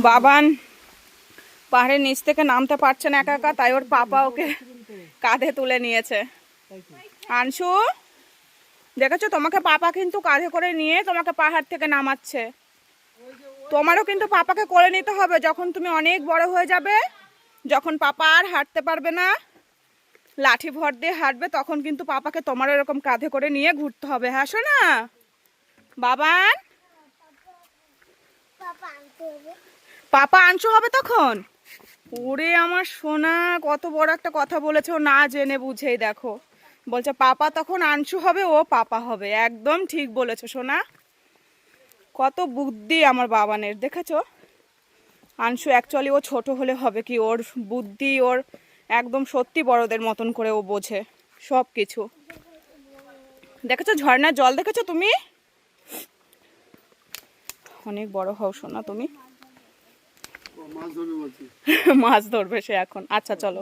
বাবান পাহাড়ের নিচ থেকে নামতে পারছে না একা একা, তাই ওর পাপা ওকে কাঁধে তুলে নিয়েছে। আনসু, দেখেছো তোমাকে পাপা কিন্তু কাঁধে করে নিয়ে তোমাকে পাহাড় থেকে নামাচ্ছে। তোমারও কিন্তু পাপাকে করে নিতে হবে যখন তুমি অনেক বড় হয়ে যাবে, যখন পাপা আর হাঁটতে পারবে না, লাঠি ভর দিয়ে হাঁটবে, তখন কিন্তু পাপাকে তোমার এরকম কাঁধে করে নিয়ে ঘুরতে হবে। হ্যাঁ শোনা বাবান, পাপা আনসু হবে তখন। ওরে আমার সোনা, কত বড় একটা কথা বলেছে ও, না জেনে বুঝেই। দেখো বলছে পাপা তখন আনসু হবে, ও পাপা হবে। একদম ঠিক বলেছো সোনা, কত বুদ্ধি আমার বাবানের, দেখেছো। আনসু অ্যাকচুয়ালি ও ছোট হলে হবে কি, ওর বুদ্ধি ওর একদম সত্যি বড়দের মতন করে ও বোঝে সব কিছু। দেখেছো ঝর্ণার জল, দেখেছো তুমি, অনেক বড় হও সোনা তুমি। মাছ ধরবে সে এখন। আচ্ছা চলো।